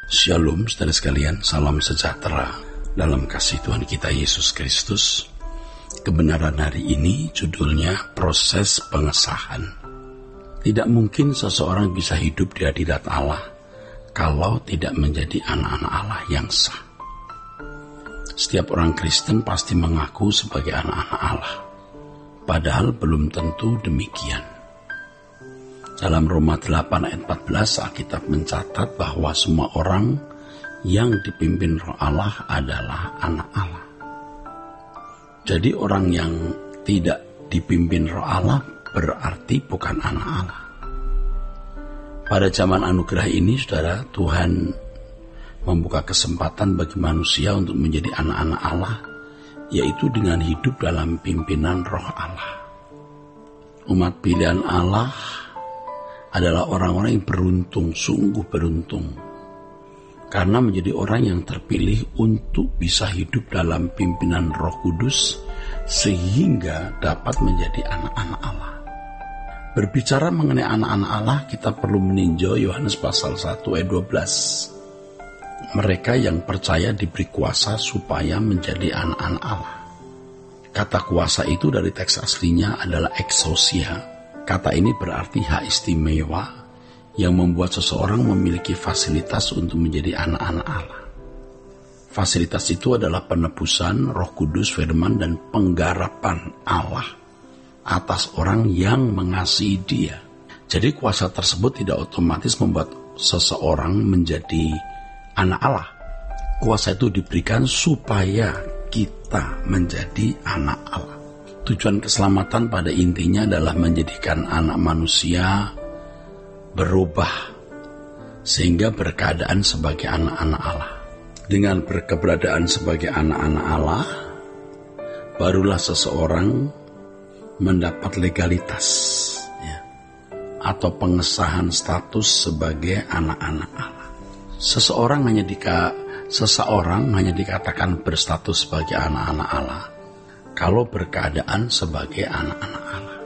Shalom saudara sekalian, salam sejahtera dalam kasih Tuhan kita Yesus Kristus. Kebenaran hari ini judulnya proses pengesahan. Tidak mungkin seseorang bisa hidup di hadirat Allah kalau tidak menjadi anak-anak Allah yang sah. Setiap orang Kristen pasti mengaku sebagai anak-anak Allah, padahal belum tentu demikian. Dalam Roma 8 ayat 14, Alkitab mencatat bahwa semua orang yang dipimpin Roh Allah adalah anak Allah. Jadi orang yang tidak dipimpin Roh Allah berarti bukan anak Allah. Pada zaman anugerah ini, saudara, Tuhan membuka kesempatan bagi manusia untuk menjadi anak-anak Allah, yaitu dengan hidup dalam pimpinan Roh Allah. Umat pilihan Allah adalah orang-orang yang beruntung, sungguh beruntung, karena menjadi orang yang terpilih untuk bisa hidup dalam pimpinan Roh Kudus sehingga dapat menjadi anak-anak Allah. Berbicara mengenai anak-anak Allah, kita perlu meninjau Yohanes pasal 1 ayat 12. Mereka yang percaya diberi kuasa supaya menjadi anak-anak Allah. Kata kuasa itu dari teks aslinya adalah exousia. Kata ini berarti hak istimewa yang membuat seseorang memiliki fasilitas untuk menjadi anak-anak Allah. Fasilitas itu adalah penebusan, Roh Kudus, firman, dan penggarapan Allah atas orang yang mengasihi Dia. Jadi kuasa tersebut tidak otomatis membuat seseorang menjadi anak Allah. Kuasa itu diberikan supaya kita menjadi anak Allah. Tujuan keselamatan pada intinya adalah menjadikan anak manusia berubah sehingga berkeadaan sebagai anak-anak Allah. Dengan berkeberadaan sebagai anak-anak Allah, barulah seseorang mendapat legalitas atau pengesahan status sebagai anak-anak Allah. Seseorang hanya dikatakan berstatus sebagai anak-anak Allah kalau berkeadaan sebagai anak-anak Allah.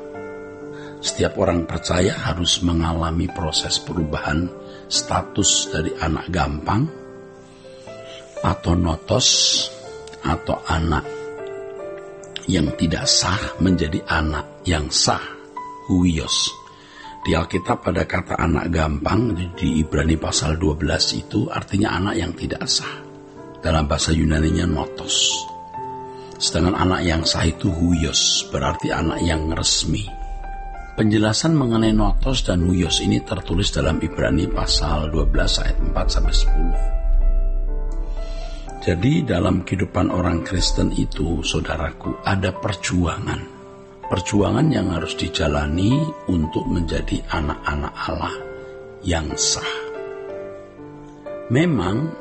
Setiap orang percaya harus mengalami proses perubahan status dari anak gampang atau notos atau anak yang tidak sah menjadi anak yang sah, huios. Di Alkitab pada kata anak gampang di Ibrani pasal 12 itu artinya anak yang tidak sah. Dalam bahasa Yunaninya notos. Sedangkan anak yang sah itu huios, berarti anak yang resmi. Penjelasan mengenai notos dan huios ini tertulis dalam Ibrani pasal 12 ayat 4-10. Jadi dalam kehidupan orang Kristen itu, saudaraku, ada perjuangan. Perjuangan yang harus dijalani untuk menjadi anak-anak Allah yang sah. Memang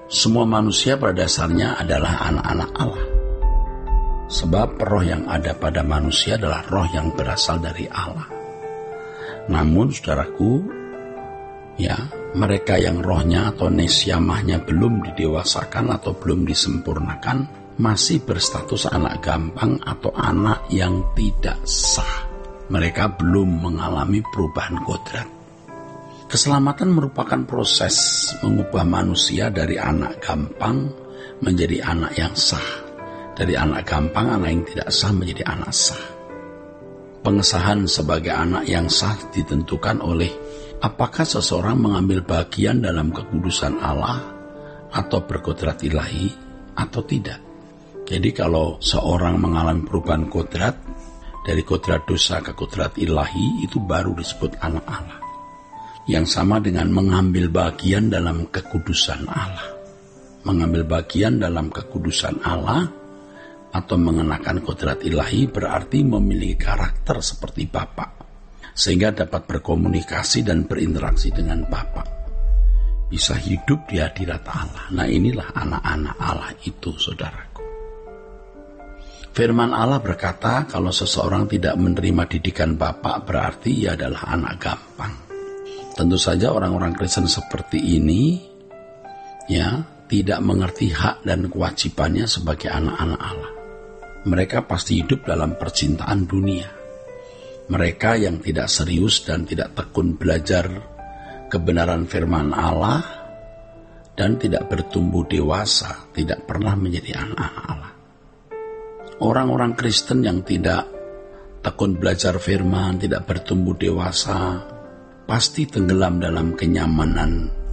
semua manusia pada dasarnya adalah anak-anak Allah. Sebab roh yang ada pada manusia adalah roh yang berasal dari Allah. Namun saudaraku, mereka yang rohnya atau nesyamahnya belum didewasakan atau belum disempurnakan, masih berstatus anak gampang atau anak yang tidak sah. Mereka belum mengalami perubahan kodrat. Keselamatan merupakan proses mengubah manusia dari anak gampang menjadi anak yang sah. Dari anak gampang, anak yang tidak sah menjadi anak sah. Pengesahan sebagai anak yang sah ditentukan oleh apakah seseorang mengambil bagian dalam kekudusan Allah atau berkodrat ilahi atau tidak. Jadi kalau seorang mengalami perubahan kodrat, dari kodrat dosa ke kodrat ilahi, itu baru disebut anak Allah. Yang sama dengan mengambil bagian dalam kekudusan Allah. Mengambil bagian dalam kekudusan Allah atau mengenakan kodrat ilahi berarti memiliki karakter seperti Bapa, sehingga dapat berkomunikasi dan berinteraksi dengan Bapa. Bisa hidup di hadirat Allah. Nah, inilah anak-anak Allah itu, saudaraku. Firman Allah berkata, kalau seseorang tidak menerima didikan Bapa, berarti ia adalah anak gampang. Tentu saja orang-orang Kristen seperti ini, tidak mengerti hak dan kewajibannya sebagai anak-anak Allah. Mereka pasti hidup dalam percintaan dunia. Mereka yang tidak serius dan tidak tekun belajar kebenaran firman Allah dan tidak bertumbuh dewasa, tidak pernah menjadi anak-anak Allah. Orang-orang Kristen yang tidak tekun belajar firman, tidak bertumbuh dewasa, pasti tenggelam dalam kenyamanan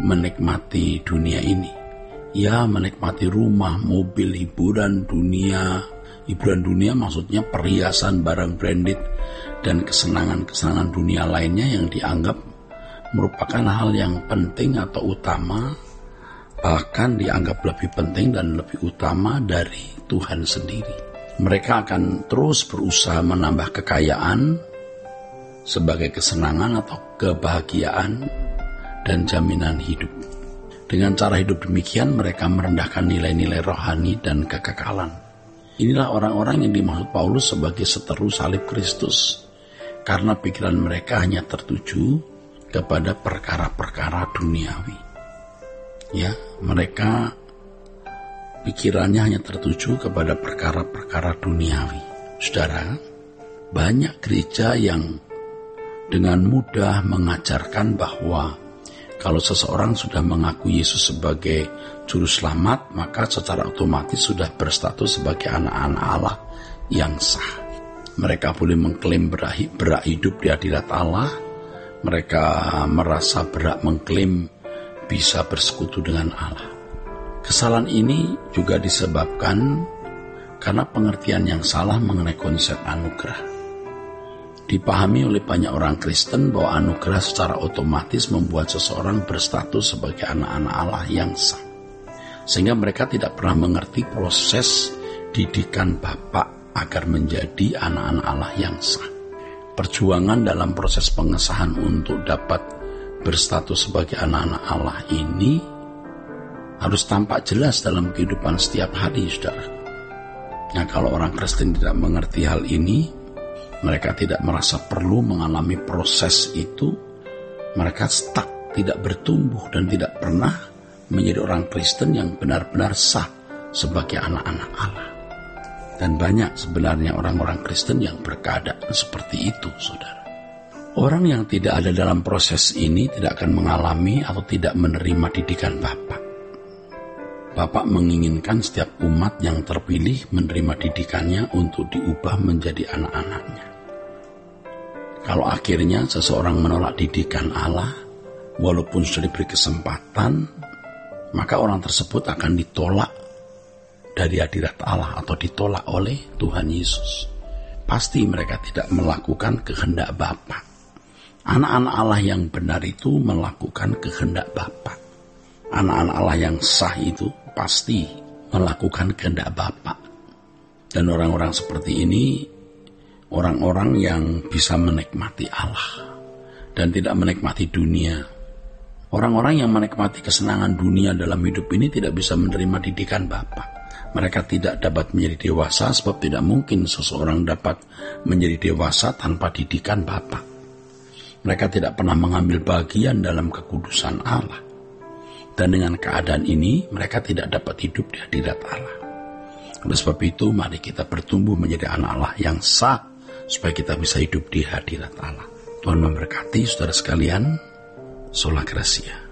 menikmati dunia ini. Ya, menikmati rumah, mobil, hiburan dunia. Hiburan dunia maksudnya perhiasan, barang branded, dan kesenangan-kesenangan dunia lainnya yang dianggap merupakan hal yang penting atau utama, bahkan dianggap lebih penting dan lebih utama dari Tuhan sendiri. Mereka akan terus berusaha menambah kekayaan sebagai kesenangan atau kebahagiaan dan jaminan hidup. Dengan cara hidup demikian, mereka merendahkan nilai-nilai rohani dan kekekalan. Inilah orang-orang yang dimaksud Paulus sebagai seteru salib Kristus, karena pikiran mereka hanya tertuju kepada perkara-perkara duniawi. Ya, mereka pikirannya hanya tertuju kepada perkara-perkara duniawi. Saudara, banyak gereja yang dengan mudah mengajarkan bahwa kalau seseorang sudah mengaku Yesus sebagai juru selamat, maka secara otomatis sudah berstatus sebagai anak-anak Allah yang sah. Mereka boleh mengklaim berhak hidup di hadirat Allah. Mereka merasa berhak mengklaim bisa bersekutu dengan Allah. Kesalahan ini juga disebabkan karena pengertian yang salah mengenai konsep anugerah. Dipahami oleh banyak orang Kristen bahwa anugerah secara otomatis membuat seseorang berstatus sebagai anak-anak Allah yang sah. Sehingga mereka tidak pernah mengerti proses didikan Bapa agar menjadi anak-anak Allah yang sah. Perjuangan dalam proses pengesahan untuk dapat berstatus sebagai anak-anak Allah ini harus tampak jelas dalam kehidupan setiap hari, saudara. Nah, kalau orang Kristen tidak mengerti hal ini, mereka tidak merasa perlu mengalami proses itu, mereka stuck, tidak bertumbuh dan tidak pernah menjadi orang Kristen yang benar-benar sah sebagai anak-anak Allah. Dan banyak sebenarnya orang-orang Kristen yang berkeadaan seperti itu, saudara. Orang yang tidak ada dalam proses ini tidak akan mengalami atau tidak menerima didikan Bapa. Bapa menginginkan setiap umat yang terpilih menerima didikannya untuk diubah menjadi anak-anaknya. Kalau akhirnya seseorang menolak didikan Allah, walaupun sudah diberi kesempatan, maka orang tersebut akan ditolak dari hadirat Allah atau ditolak oleh Tuhan Yesus. Pasti mereka tidak melakukan kehendak Bapa. Anak-anak Allah yang benar itu melakukan kehendak Bapa. Anak-anak Allah yang sah itu pasti melakukan kehendak Bapa. Dan orang-orang seperti ini, orang-orang yang bisa menikmati Allah dan tidak menikmati dunia. Orang-orang yang menikmati kesenangan dunia dalam hidup ini tidak bisa menerima didikan Bapa. Mereka tidak dapat menjadi dewasa sebab tidak mungkin seseorang dapat menjadi dewasa tanpa didikan Bapa. Mereka tidak pernah mengambil bagian dalam kekudusan Allah. Dan dengan keadaan ini, mereka tidak dapat hidup di hadirat Allah. Oleh sebab itu, mari kita bertumbuh menjadi anak Allah yang sah, supaya kita bisa hidup di hadirat Allah. Tuhan memberkati saudara sekalian. Sola Gracia.